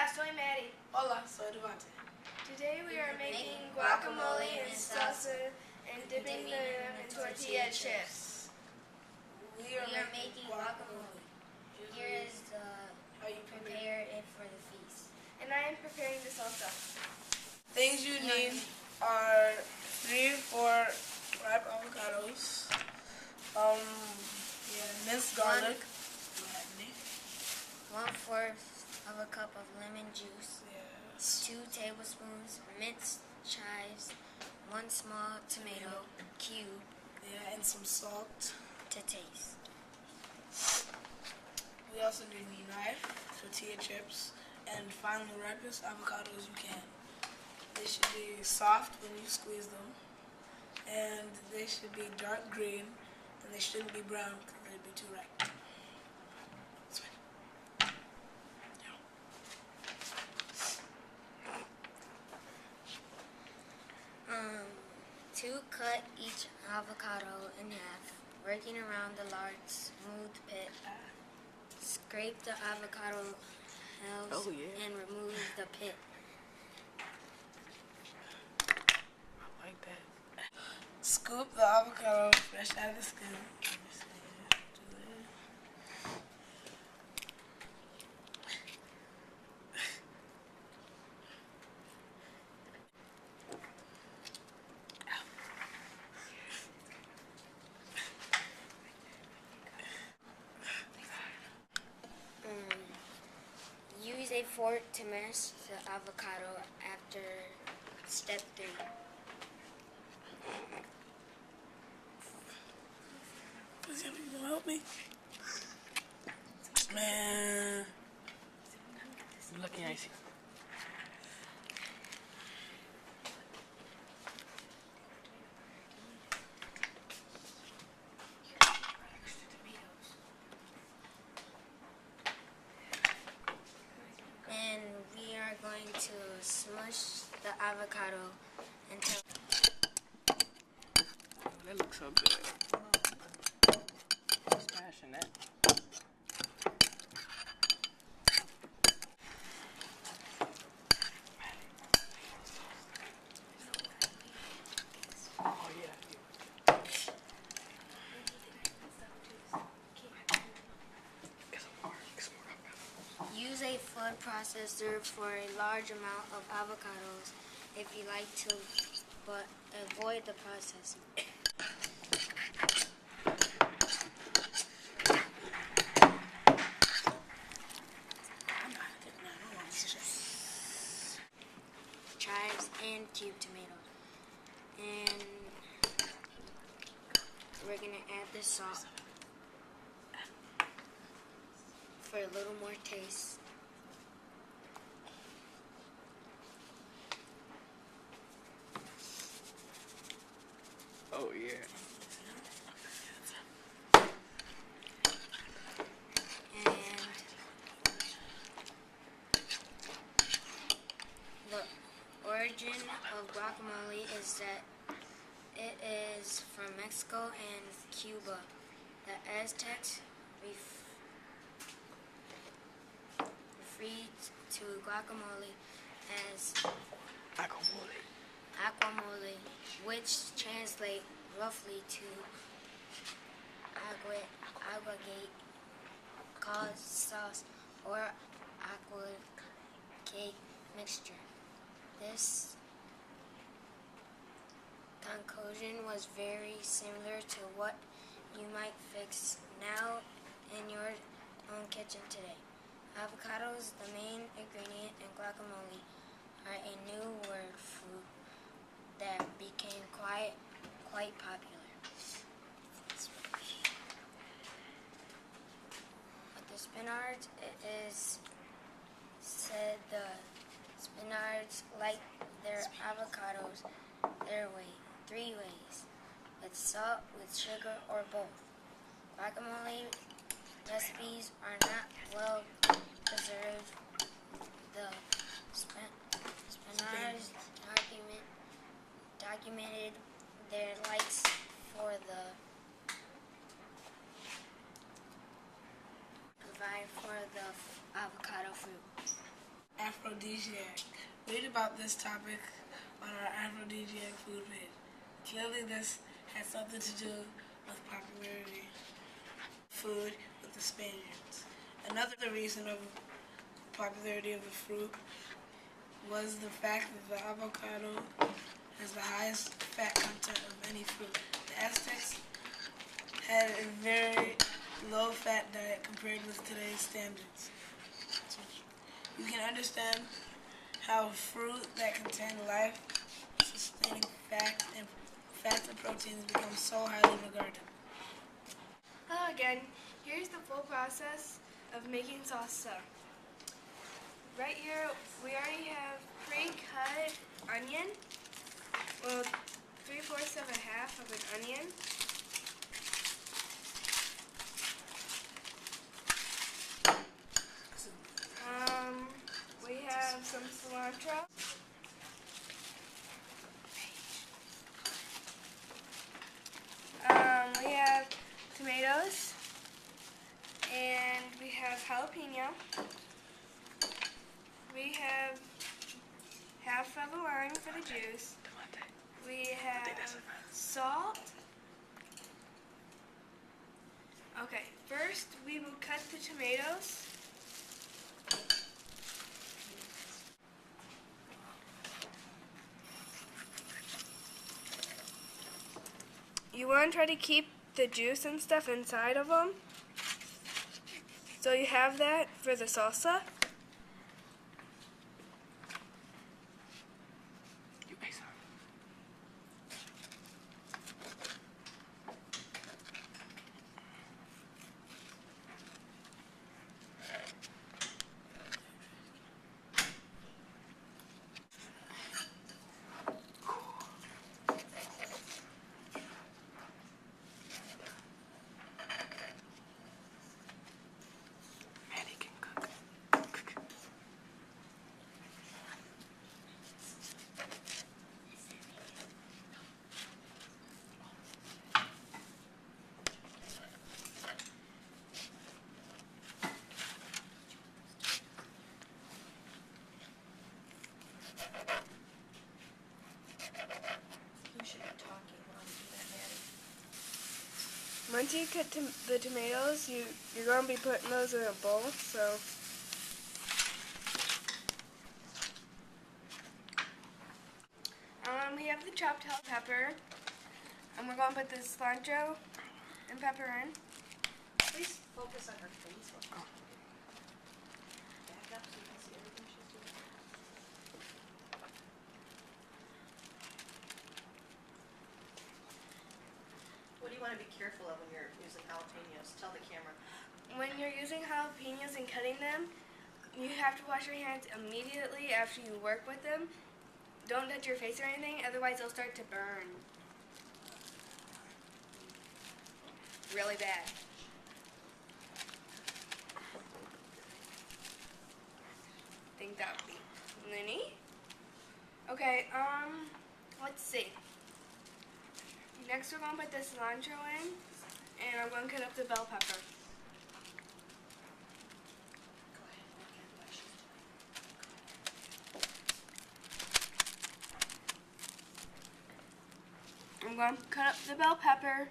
Hola, soy Maddi. Hola, soy Davonte. Today we are making guacamole and salsa and dipping them in tortilla chips. We are making guacamole. Here is how you prepare it for the feast. And I am preparing the salsa. Things you need are 3-4 ripe avocados, minced garlic, 1/4 of a cup of lemon juice, 2 tablespoons minced chives, 1 small tomato cube, and some salt to taste. We also need a knife, tortilla chips, and finally the ripest avocados you can. They should be soft when you squeeze them, and they should be dark green, and they shouldn't be brown because they'd be too ripe. 2, cut each avocado in half, working around the large, smooth pit. Scrape the avocado halves and remove the pit. I like that. Scoop the avocado fresh out of the skin. Use a fork to mash the avocado after step 3. Feliciano, you gonna help me? Man. I'm looking icy. And we are going to smush the avocado until... That looks so good. Smashing that. Oh yeah. Use a food processor for a large amount of avocados if you like to, but avoid the processing. Chives and cubed tomatoes. And we're going to add the salt for a little more taste. Oh yeah. And the origin of guacamole is that it is from Mexico and Cuba. The Aztecs referred to guacamole as aquamole, which translates roughly to aguacate, cause sauce, or aqua cake mixture. This concoction was very similar to what you might fix now in your own kitchen today. Avocados, the main ingredient in guacamole, are a new word fruit that became quite popular. With the spinards, it is said the spinards like their avocados their way, 3 ways: with salt, with sugar, or both. Guacamole recipes are not well preserved. The spinards documented their likes for the avocado fruit. After aphrodisiac. Read about this topic on our aphrodisiac food page. Clearly this has something to do with popularity food with the Spaniards. Another reason of popularity of the fruit was the fact that the avocado has the highest fat content of any fruit. The Aztecs had a very low fat diet compared with today's standards. You can understand how fruit that contain life-sustaining fats and proteins become so highly regarded. Hello again. Here's the full process of making salsa. Right here, we already have pre-cut onion. Well, 3/4 of a half of an onion. We have some cilantro. We have tomatoes. And we have jalapeno. We have half of a lime for the juice. We have salt. Okay, first we will cut the tomatoes. You want to try to keep the juice and stuff inside of them. So you have that for the salsa. Once you cut the tomatoes, you're going to be putting those in a bowl. So we have the chopped bell pepper, and we're going to put the cilantro and pepper in. Please focus on her face. Back up so you can see everything she's doing. What do you want to be careful of when you're using jalapenos? Tell the camera. When you're using jalapenos and cutting them, you have to wash your hands immediately after you work with them. Don't touch your face or anything, otherwise they'll start to burn. Really bad. I think that would be Linny. Okay, let's see. Next we're going to put the cilantro in, and I'm going to cut up the bell pepper. I'm going to cut up the bell pepper,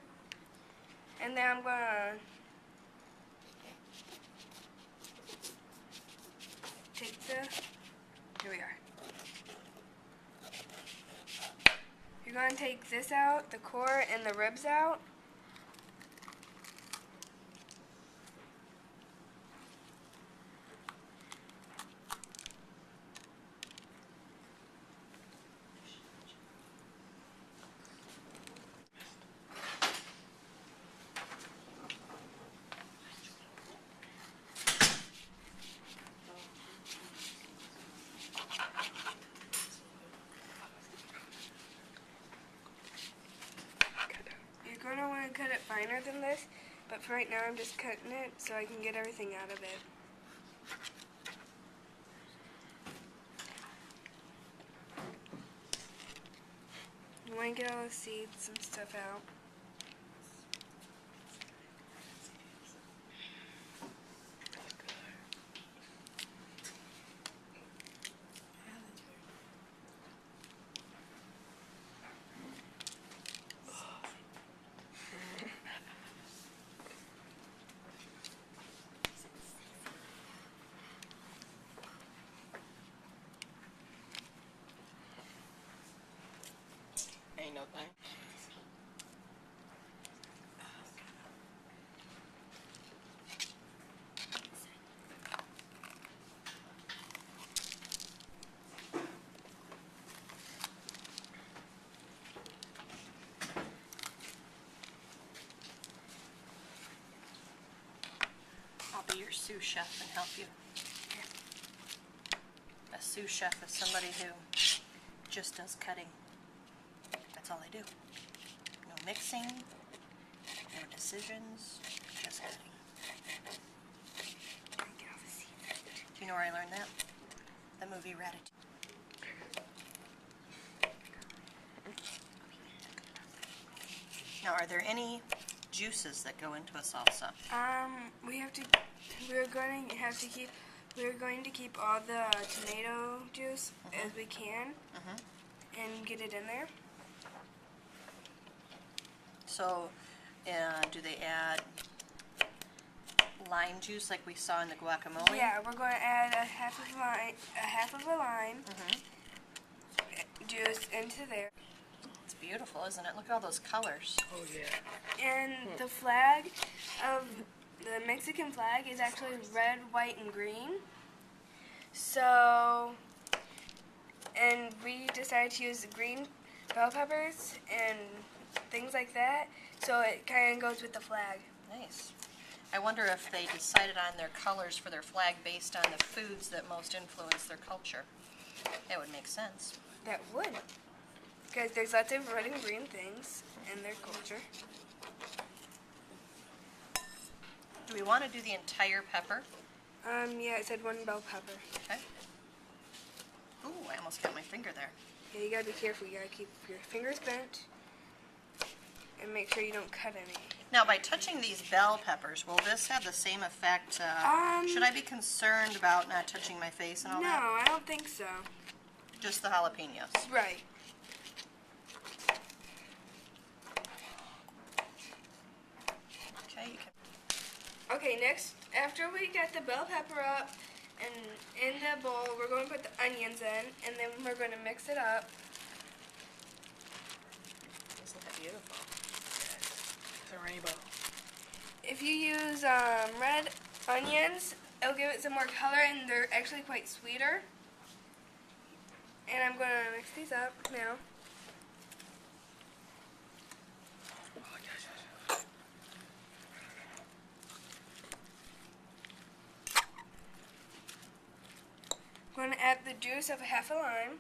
and then I'm going to take here we are. You're going to take this out, the core and the ribs out. You're going to want to cut it finer than this, but for right now I'm just cutting it so I can get everything out of it. You want to get all the seeds and stuff out. Ain't no thing. I'll be your sous chef and help you. A sous chef is somebody who just does cutting. That's all they do. No mixing, no decisions, just cutting. Do you know where I learned that? The movie Ratatouille. Now, are there any juices that go into a salsa? We're going to keep all the tomato juice as we can and get it in there. So, do they add lime juice like we saw in the guacamole? Yeah, we're going to add a half of a lime juice into there. It's beautiful, isn't it? Look at all those colors. Oh yeah. And the flag of the Mexican flag is actually red, white, and green. So, and we decided to use the green bell peppers and things like that, so it kind of goes with the flag. Nice. I wonder if they decided on their colors for their flag based on the foods that most influence their culture. It would make sense. That would, because there's lots of red and green things in their culture. Do we want to do the entire pepper? Yeah, it said 1 bell pepper. Okay. Ooh, I almost got my finger there. Yeah, you gotta be careful. You gotta keep your fingers bent and make sure you don't cut any. Now, by touching these bell peppers, will this have the same effect? Should I be concerned about not touching my face and all No, that? I don't think so. Just the jalapenos. Right. Okay, you can. Okay, next, after we get the bell pepper up and in the bowl, we're going to put the onions in, and then we're going to mix it up. Isn't that beautiful? It's a rainbow. If you use red onions, it'll give it some more color, and they're actually quite sweeter. And I'm going to mix these up now. I'm going to add the juice of half a lime.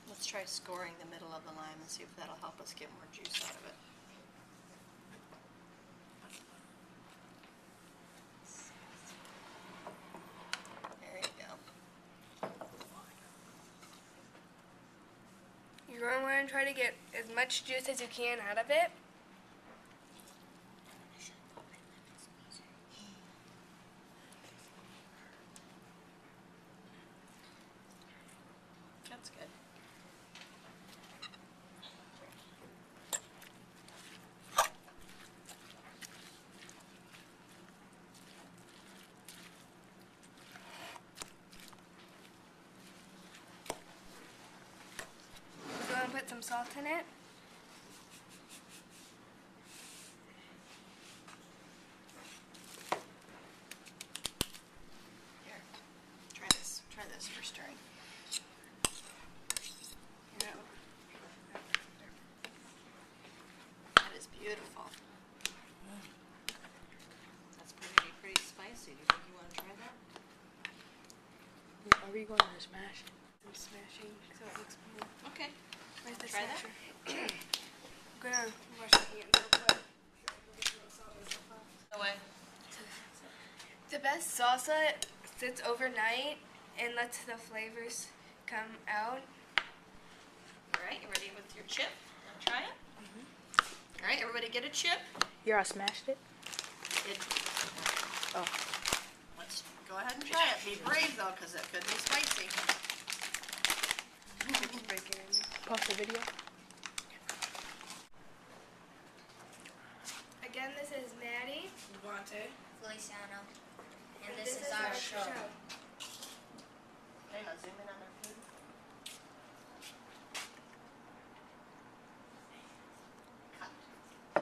Let's try scoring the middle of the lime and see if that'll help us get more juice out of it. There you go. You're going to want to try to get as much juice as you can out of it. That's good. So I'm going to put some salt in it. Here, try this. Try this for stirring. That is beautiful. That's pretty spicy. Do you think you want to try that? Are we going to smash it? I'm smashing so it looks more. Okay. Where's the Try that? smasher? I'm going to wash my hands real quick. No way. The best salsa sits overnight and lets the flavors come out. All right, you ready with your chip? Want to try it? All right, everybody get a chip. Here, I smashed it. Oh. Let's go ahead and try it. Be brave though, because it could be spicy. Break it in. Pause the video. Again, this is Maddie. Davonte. Feliciano, and this is our show. Can I not zoom in on their